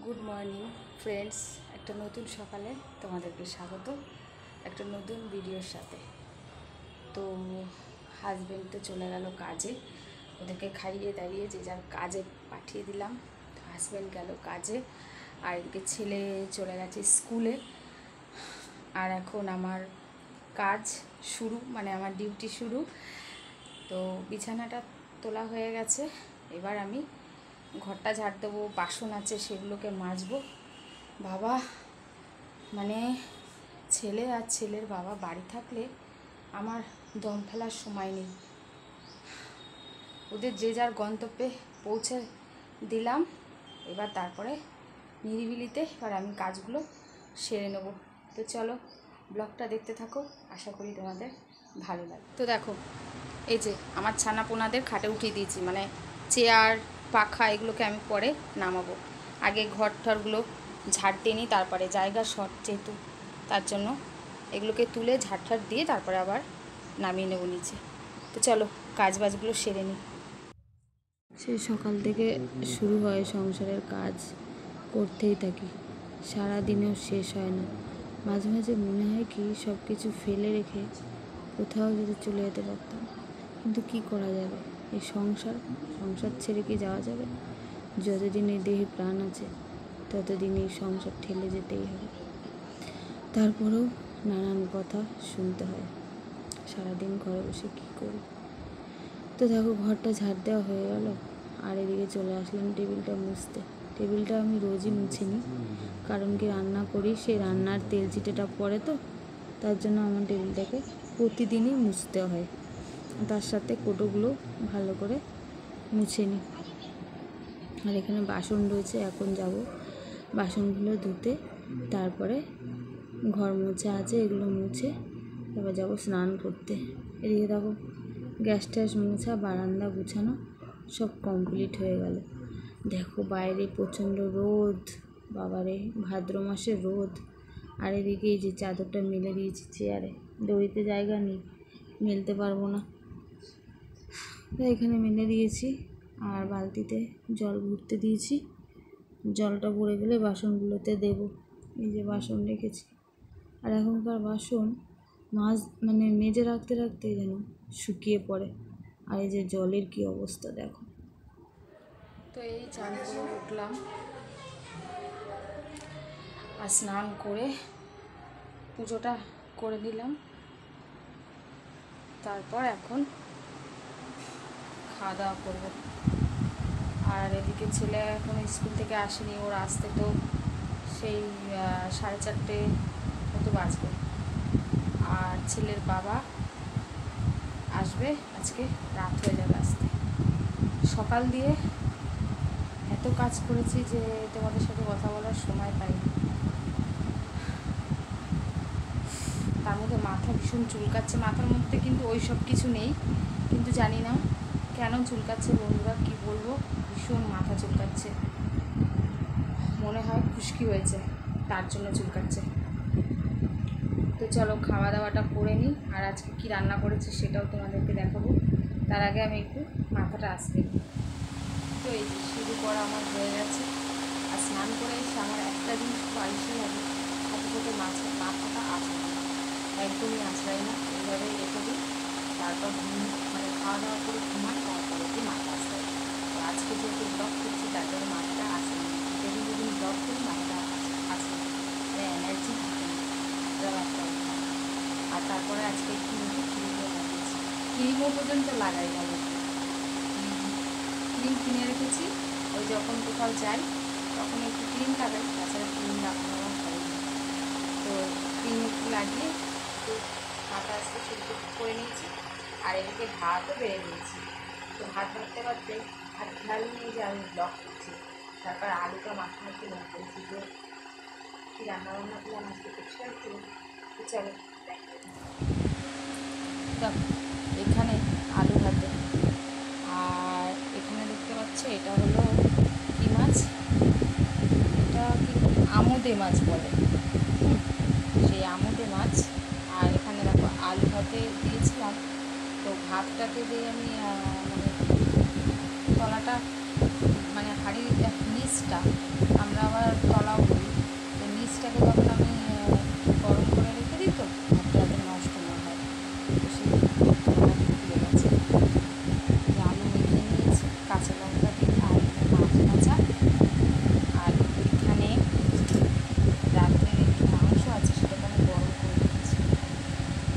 Good morning friends, একটা নতুন সকালে তোমাদেরকে স্বাগত একটা নতুন ভিডিওর সাথে। তো হাজব্যান্ড তো চলে গেল কাজে, ওদেরকে খাইয়ে দাঁড়িয়ে যে যার কাজে পাঠিয়ে দিলাম। হাজব্যান্ড গেল কাজে, আর এদিকে ছেলে চলে গেছে স্কুলে। আর এখন আমার কাজ শুরু, মানে আমার ডিউটি শুরু। তো বিছানাটা তোলা হয়ে গেছে, এবার আমি ঘরটা ঝাড় দেবো, বাসন আছে সেগুলোকে মাজবো। বাবা, মানে ছেলে আর ছেলের বাবা বাড়ি থাকলে আমার দম ফেলার সময় নেই। ওদের যে যার গন্তব্যে পৌঁছে দিলাম, এবার তারপরে নিরিবিলিতে এবার আমি কাজগুলো সেরে নেব। তো চলো ব্লগটা দেখতে থাকো, আশা করি তোমাদের ভালো লাগে। তো দেখো, এই যে আমার ছানা পোনাদের খাটে উঠিয়ে দিয়েছি, মানে চেয়ার পাখা এগুলোকে আমি পরে নামাবো। আগে ঘর ঠরগুলো ঝাড় দিয়ে নিই, তারপরে জায়গা শর্ট যেহেতু, তার জন্য এগুলোকে তুলে ঝাড় ঠাড় দিয়ে তারপরে আবার নামিয়ে নেবো নিচে। তো চলো কাজ বাজগুলো সেরে নিই। সেই সকাল থেকে শুরু হয় সংসারের কাজ, করতেই থাকি, সারাদিনেও শেষ হয় না। মাঝে মাঝে মনে হয় কি সব কিছু ফেলে রেখে কোথাও যদি চলে যেতে পারতাম, কিন্তু কি করা যাবে, এই সংসার ছেড়ে কি যাওয়া যাবে? যতদিন এই দেহে প্রাণ আছে ততদিন এই সংসার ঠেলে যেতেই হবে। তারপরেও নানান কথা শুনতে হয়, সারাদিন ঘরে বসে কী করি। তো দেখো ঘরটা ঝাড় দেওয়া হয়ে গেল, আর এদিকে চলে আসলাম টেবিলটা মুছতে। টেবিলটা আমি রোজই মুছে নিই, কারণ কি রান্না করি, সেই রান্নার তেল চিটেটা পড়ে, তো তার জন্য আমার টেবিলটাকে প্রতিদিনই মুছতে হয়। তার সাথে কোটোগুলো ভালো করে মুছে নিই। আর এখানে বাসন রয়েছে, এখন যাব বাসনগুলো ধুতে, তারপরে ঘর মোছা আছে এগুলো মুছে এবার যাব স্নান করতে। এদিকে দেখো গ্যাস ট্যাস মোছা, বারান্দা গুছানো সব কমপ্লিট হয়ে গেল। দেখো বাইরে প্রচণ্ড রোদ, বাবারে ভাদ্র মাসের রোদ। আর এদিকে এই যে চাদরটা মেলে দিয়েছি চেয়ারে, দড়িতে জায়গা নেই, মেলতে পারবো না, তাই এখানে মেলে দিয়েছি। আর বালতিতে জল ভরতে দিয়েছি, জলটা ভরে গেলে বাসনগুলোতে দেব। এই যে বাসন রেখেছি, আর এখনকার বাসন মানে মেজে রাখতে রাখতে যেন শুকিয়ে পড়ে। আর এই যে জলের কি অবস্থা দেখো। তো এই চান করে উঠলাম, আর স্নান করে পুজোটা করে দিলাম। তারপর এখন খাওয়া দাওয়া করবো। আর এদিকে ছেলে এখন স্কুল থেকে আসেনি, ওর আসতে তো সেই 4:30 মতো বাজবে। আর ছেলের বাবা আসবে, আজকে রাত হয়ে যাবে আসতে। সকাল দিয়ে এত কাজ করেছি যে তোমাদের সাথে কথা বলার সময় পাইনি। তার মধ্যে মাথা ভীষণ চুলকাচ্ছে, মাথার মধ্যে কিন্তু ওই সব কিছু নেই, কিন্তু জানি না কেন চুলকাচ্ছে বন্ধুরা, কি বলবো, ভীষণ মাথা চুলকাচ্ছে, মনে হয় খুশকি হয়েছে তার জন্য চুলকাচ্ছে। তো চলো খাওয়া দাওয়াটা করে নিই, আর আজকে কি রান্না করেছে সেটাও তোমাদেরকে দেখাবো। তার আগে আমি একটু মাথাটা আসতে নিই। তো এই শুরু করা আমার হয়ে গেছে। আর স্নান করে এসে আমার একটা জিনিস খুব আলসে লাগে, সাথে মাথাটা আঁচড়াই না, একদমই আঁচড়াই না, এইভাবে রেখে দিই। তারপর মানে খাওয়া দাওয়া করে ঘুমাই, তারপরে কি মাথা আঁচড়াই। তো আজকে যেহেতু ব্লগ করছি তার জন্য মাথাটা আঁচড়াই না, যেদিন ব্লগ করি মাথাটা আঁচড়াই, মানে এনার্জি থাকে না ব্যাপারটা। আর তারপরে আজকে একটু ক্রিমও লাগিয়েছি, ক্রিমও পর্যন্ত লাগাই গেল, ক্রিম কিনে রেখেছি। ওই যখন কোথাও যাই তখন একটু ক্রিম লাগাই, তাছাড়া ক্রিম লাগানো আমার হয় না। তো ক্রিম একটু লাগিয়ে একটু মাথা আসতে শুরু করে নিয়েছি। আর এদিকে ভাতও বেড়ে নিয়েছি। তো ভাত ভাবতে ভাবতে আর খেয়াল নেই যে আমি ব্লগ করছি। তারপর আলুটা মাখামাখি না করেছি, তো কী রান্নাবান্না করলাম আজকে পরিষ্কার করে। তো চলো এখানে আলু ভাতে, আর এখানে দেখতে পাচ্ছ এটা হলো কী মাছ, এটা কি আমোদে মাছ বলে, সেই আমোদে মাছ। আর এখানে দেখো আলু ভাতে দিয়েছিলাম, তো ভাতটাকে দিয়ে আমি মানে তলাটা মানে হাঁড়ির নিচটা আমরা আবার তলাও করি। তো নিচটাকে যখন আমি গরম করে রেখে দিই তো ভাতটা যাতে নষ্ট না হয়, তো সেই খুলে গেছে। আলু মেখে নিয়েছি, কাঁচা লঙ্কা দিয়ে আর মাছ ভাজা, আর এখানে রাত্রের একটু মাংস আছে, সেটাকে আমি গরম করে নিয়েছি।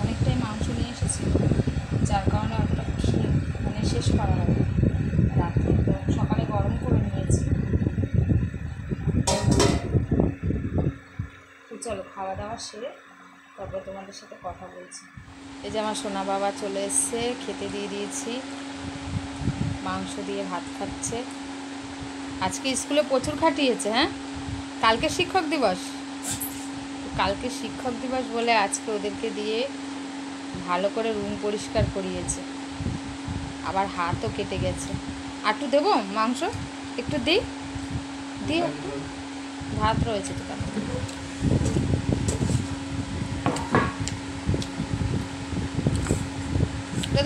অনেকটাই মাংস নিয়ে এসেছি, যার কারণে একটা মানে শেষ করা হবে রাত্রে, তো সকালে গরম করে নিয়েছি। তো চলো খাওয়া দাওয়া সেরে তারপর তোমাদের সাথে কথা বলছি। এই যে আমার সোনা বাবা চলে এসছে, খেতে দিয়ে দিয়েছি, মাংস দিয়ে ভাত খাচ্ছে। আজকে স্কুলে প্রচুর খাটিয়েছে। হ্যাঁ, কালকে শিক্ষক দিবস, কালকে শিক্ষক দিবস বলে আজকে ওদেরকে দিয়ে ভালো করে রুম পরিষ্কার করিয়েছে, আবার হাতও কেটে গেছে। আটু দেবো মাংস, একটু দিই দিই, ভাত রয়েছে তো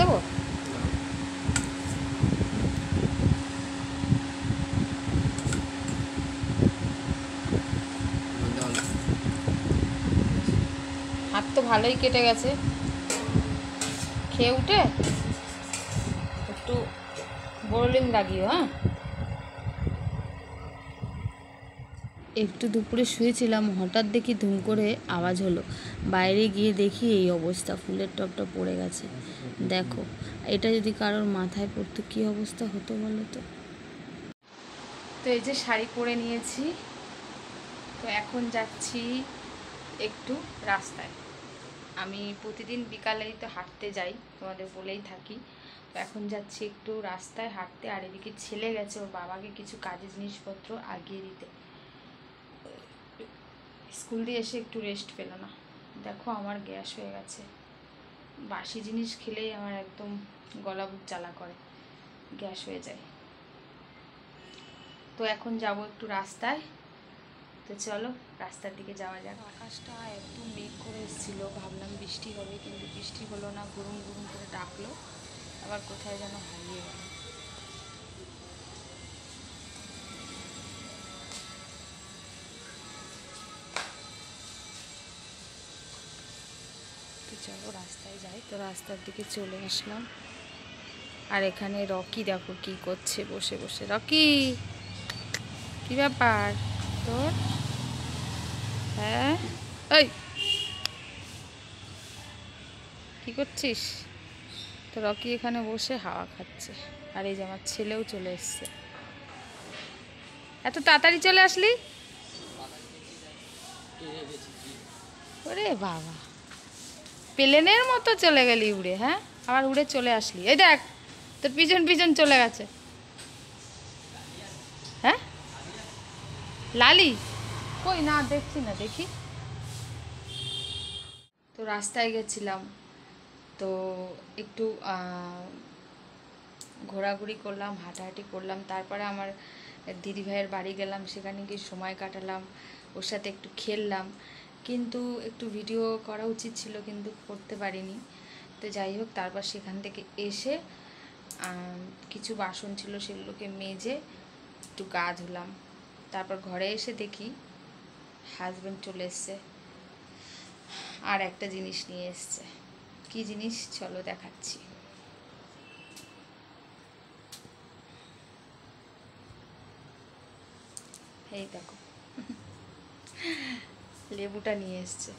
দেবো। হাত তো ভালোই কেটে গেছে, খেয়ে উঠে একটু বোরলিং লাগিও। হ্যাঁ, একটু দুপুরে শুয়েছিলাম, হঠাৎ দেখি ধুম করে আওয়াজ হলো, বাইরে গিয়ে দেখি এই অবস্থা, ফুলের টবটা পড়ে গেছে। দেখো, এটা যদি কারোর মাথায় পড়তো কী অবস্থা হতো বলো তো। তো এই যে শাড়ি পরে নিয়েছি, তো এখন যাচ্ছি একটু রাস্তায়। আমি প্রতিদিন বিকালেই তো হাঁটতে যাই, তোমাদের বলেই থাকি। তো এখন যাচ্ছি একটু রাস্তায় হাঁটতে, আর এদিকে ছেলে গেছে ওর বাবাকে কিছু কাজের জিনিসপত্র আগিয়ে দিতে। স্কুল দিয়ে এসে একটু রেস্ট পেল না। দেখো আমার গ্যাস হয়ে গেছে, বাসি জিনিস খেলেই আমার একদম গলা বুক জ্বালা করে, গ্যাস হয়ে যায়। তো এখন যাব একটু রাস্তায়, তো চলো রাস্তার দিকে যাওয়া যাক। আকাশটা একদম মেঘ করে এসেছিল, ভাবলাম বৃষ্টি হবে, কিন্তু বৃষ্টি হলো না, গুরুম গুরুম করে ডাকলো, আবার কোথায় যেন হারিয়ে গেল। তো চলো রাস্তায় যাই। তো রাস্তার দিকে চলে আসলাম, আর এখানে রকি দেখো কি করছে বসে বসে। রকি, কি ব্যাপার তোর? হ্যাঁ, এই কি করছিস? তো রকি এখানে বসে হাওয়া খাচ্ছে, আর এই যে আমার ছেলেও চলে এসছে। এত তাড়াতাড়ি চলে আসলি? ওরে বাবা, প্লেনের মতো চলে গেলি উড়ে। হ্যাঁ, আবার উড়ে চলে আসলি। এই দেখ, তোর পিছন পিছন চলে গেছে। হ্যাঁ, লালি কই না, দেখছি না, দেখি। তো রাস্তায় গেছিলাম, তো একটু ঘোরাঘুরি করলাম, হাঁটাহাঁটি করলাম, তারপরে আমার দিদিভাইয়ের বাড়ি গেলাম, সেখানে গিয়ে সময় কাটালাম, ওর সাথে একটু খেললাম। কিন্তু একটু ভিডিও করা উচিত ছিল, কিন্তু করতে পারিনি। তো যাই হোক, তারপর সেখান থেকে এসে কিছু বাসন ছিল, সেগুলোকে মেজে একটু গা ধুলাম। তারপর ঘরে এসে দেখি হাজব্যান্ড চলে এসছে, আর একটা জিনিস নিয়ে এসছে। কি জিনিস চলো দেখাচ্ছি। এই দেখো, লেবুটা নিয়ে এসছে,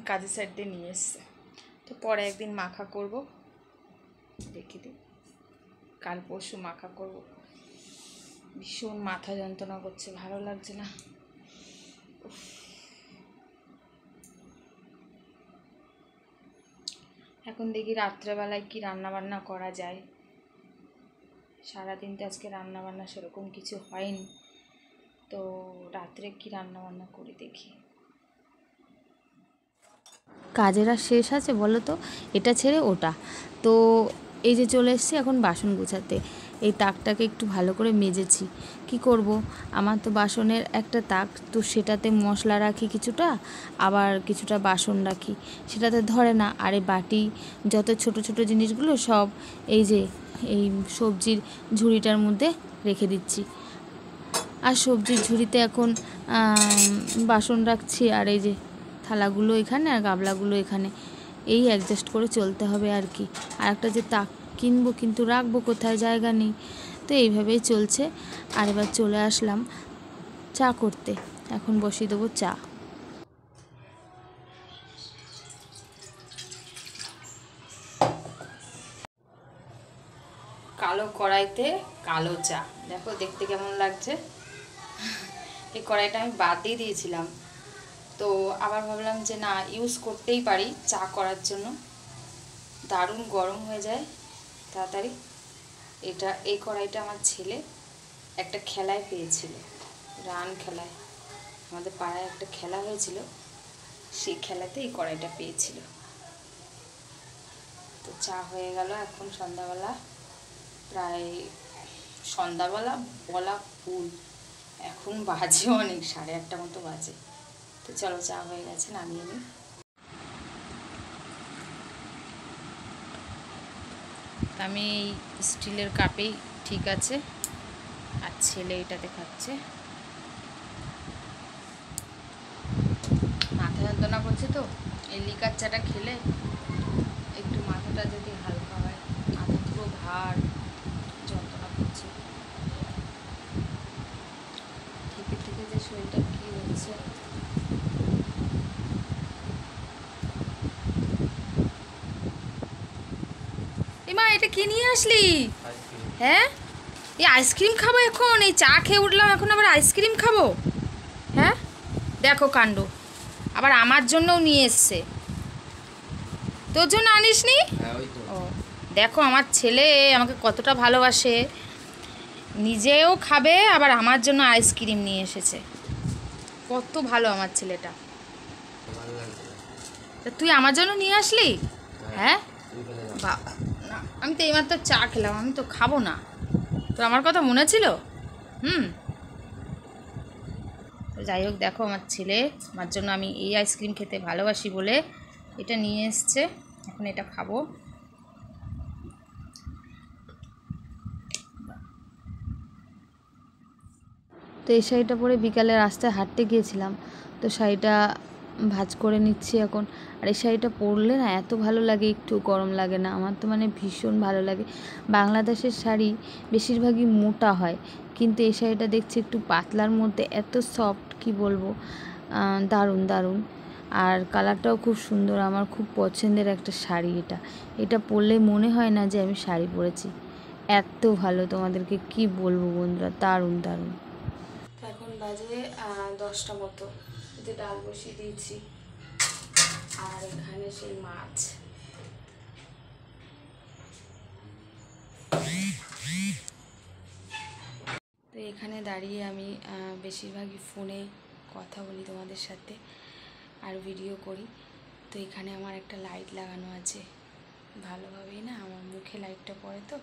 কাজের সাইড দিয়ে নিয়ে এসছে। তো পরে একদিন মাখা করব, দেখি দিই, কাল পরশু মাখা করব। ভীষণ মাথা যন্ত্রণা করছে, ভালো লাগছে না। এখন দেখি রাত্রেবেলায় কি রান্না বান্না করা যায়। সারাদিন তো আজকে রান্না বান্না সেরকম কিছু হয়নি, তো রাত্রে কি রান্না বান্না করি দেখি। কাজের আর শেষ আছে বলো তো, এটা ছেড়ে ওটা। তো এই যে চলে এসেছি এখন বাসন গুছাতে। এই তাকটাকে একটু ভালো করে মেজেছি। কি করব, আমার তো বাসনের একটা তাক, তো সেটাতে মশলা রাখি কিছুটা, আবার কিছুটা বাসন রাখি, সেটাতে ধরে না। আর এই বাটি যত ছোট ছোট জিনিসগুলো সব এই যে এই সবজির ঝুড়িটার মধ্যে রেখে দিচ্ছি। আর সবজির ঝুড়িতে এখন বাসন রাখছি, আর এই যে থালাগুলো এখানে আর গামলাগুলো এখানে, এই অ্যাডজাস্ট করে চলতে হবে আর কি। আর একটা যে তাক কিনবো, কিন্তু রাখবো কোথায়, জায়গা নেই। তো এইভাবেই চলছে। আর এবার চলে আসলাম চা করতে, এখন বসিয়ে দেবো চা। কালো কড়াইতে কালো চা, দেখো দেখতে কেমন লাগছে। এই কড়াইটা আমি বাদ দিয়ে দিয়েছিলাম, তো আবার ভাবলাম যে না, ইউজ করতেই পারি চা করার জন্য, দারুণ গরম হয়ে যায় তাড়াতাড়ি। এই কড়াইটা আমার ছেলে একটা খেলায় পেয়েছিল, রান খেলায়, আমাদের পাড়ায় একটা খেলা হয়েছিল, সেই খেলাতে এই কড়াইটা পেয়েছিল। তো চা হয়ে গেল, এখন সন্ধ্যাবেলা, প্রায় সন্ধ্যাবেলা বলা ভুল, এখন বাজে অনেক, 8:30 মতো বাজে। তো চলো, চা হয়ে গেছে, নামিয়ে নিই। আমি এই স্টিলের কাপেই ঠিক আছে, আর ছেলে এটাতে খাচ্ছে। মাথা যন্ত্রণা করছে, তো এই লিকার চাটা খেলে একটু মাথাটা যদি হালকা হয়, মাথা পুরো ভার যন্ত্রণা করছে, থেকে থেকে যে শরীরটা কী হচ্ছে। মা, এটা কি নিয়ে আসলি? হ্যাঁ, এই আইসক্রিম খাবো এখন, এই চা খেয়ে উঠলাম, এখন আবার আইসক্রিম খাবো? হ্যাঁ, দেখো কাণ্ড, আবার আমার জন্যও নিয়ে এসছে। তোর জন্য আনিস নি? ও, দেখো আমার ছেলে আমাকে কতটা ভালোবাসে, নিজেও খাবে, আবার আমার জন্য আইসক্রিম নিয়ে এসেছে। কত ভালো আমার ছেলেটা। তা তুই আমার জন্য নিয়ে আসলি? হ্যাঁ, বাবা, না, আমি তো এইমাত্র চা খেলাম, আমি তো খাবো না। তো আমার কথা মনে ছিল? যাই হোক, দেখো আমার ছেলে আমার জন্য, আমি এই আইসক্রিম খেতে ভালোবাসি বলে এটা নিয়ে এসছে, এখন এটা খাবো। তো এই শাড়িটা পরে বিকালে রাস্তায় হাঁটতে গিয়েছিলাম, তো শাড়িটা ভাঁজ করে নিচ্ছি এখন। আর এই শাড়িটা পরলে না এত ভালো লাগে, একটু গরম লাগে না, আমার তো মানে ভীষণ ভালো লাগে। বাংলাদেশের শাড়ি বেশিরভাগই মোটা হয়, কিন্তু এই শাড়িটা দেখছি একটু পাতলার মধ্যে, এত সফট, কি বলবো, দারুণ দারুণ। আর কালারটাও খুব সুন্দর, আমার খুব পছন্দের একটা শাড়ি এটা। এটা পরলে মনে হয় না যে আমি শাড়ি পরেছি, এত ভালো, তোমাদেরকে কি বলবো বন্ধুরা, দারুণ দারুণ। এখন বাজে 10টা মতো, এতে ডাল বসিয়ে দিয়েছি, আর এখানে সেই মাছ। তো এখানে দাঁড়িয়ে আমি বেশিরভাগই ফোনে কথা বলি তোমাদের সাথে, আর ভিডিও করি। তো এখানে আমার একটা লাইট লাগানো আছে, ভালোভাবেই না আমার মুখে লাইটটা পড়ে, তো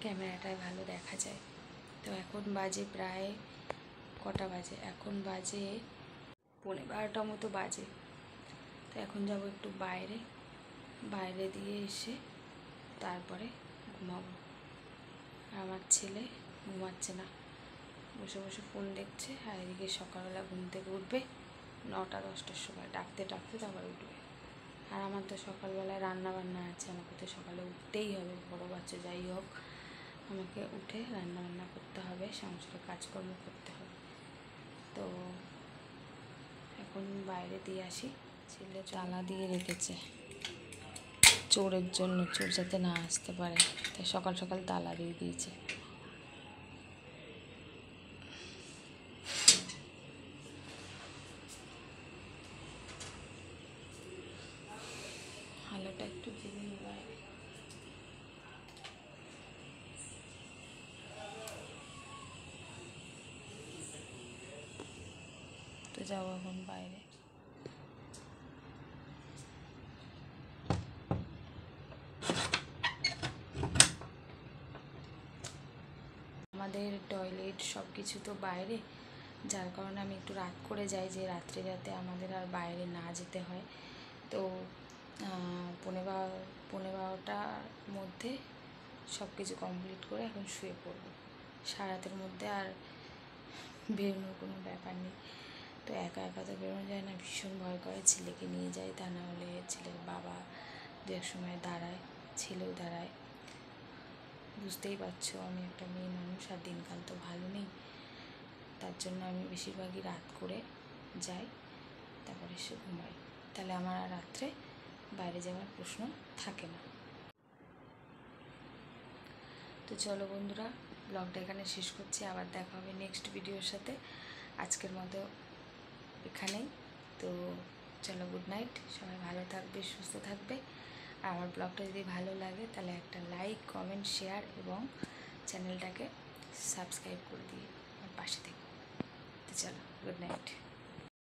ক্যামেরাটায় ভালো দেখা যায়। তো এখন বাজে প্রায় কটা বাজে, এখন বাজে 12:30 মতো বাজে। তো এখন যাব একটু বাইরে দিয়ে এসে তারপরে ঘুমাবো। আর আমার ছেলে ঘুমাচ্ছে না, বসে বসে ফোন দেখছে, আর এদিকে সকালবেলা ঘুম থেকে উঠবে 9টা-10টার সময়, ডাকতে ডাকতে তারপর উঠবে। আর আমার তো সকালবেলায় রান্না বান্না আছে, আমাকে তো সকালে উঠতেই হবে, বড়ো বাচ্চা যাই হোক, আমাকে উঠে রান্না বান্না করতে হবে, সংসারের কাজকর্ম করতে হবে। তো এখন বাইরে দিয়ে আসি, ছেলে তালা দিয়ে রেখেছে চোরের জন্য, চোর যাতে না আসতে পারে, তাই সকাল সকাল তালা দিয়ে দিয়েছে। আলোটা একটু জেলে বাইরে, তো যাবো এখন বাইরে। আমাদের টয়লেট সব কিছু তো বাইরে, যার কারণে আমি একটু রাত করে যাই, যে রাত্রে যাতে আমাদের আর বাইরে না যেতে হয়। তো 12টার মধ্যে সব কিছু কমপ্লিট করে এখন শুয়ে পড়বো। সারা রাতের মধ্যে আর বেরোনোর কোনো ব্যাপার নেই। তো একা একা তো বেরোনো যায় না, ভীষণ ভয় করে। ছেলেকে নিয়ে যাই, তা না হলে ছেলের বাবা দু এক সময় দাঁড়ায়, ছেলেও দাঁড়ায়। বুঝতেই পারছো আমি একটা মেয়ে মানুষ, আর দিনকাল তো ভালো নেই, তার জন্য আমি বেশিরভাগই রাত করে যাই, তারপরে এসে ঘুমাই। তাহলে আমার আর রাত্রে বাইরে যাওয়ার প্রশ্ন থাকে না। তো চলো বন্ধুরা, ব্লগটা এখানে শেষ করছি, আবার দেখা হবে নেক্সট ভিডিওর সাথে। আজকের মতো এখানেই। তো চলো, গুড নাইট, সবাই ভালো থাকবে, সুস্থ থাকবে। আর আমার ব্লগটা যদি ভালো লাগে তাহলে একটা লাইক, কমেন্ট, শেয়ার এবং চ্যানেলটাকে সাবস্ক্রাইব করে দিয়ে আমার পাশে থেকো। তো চলো, গুড নাইট।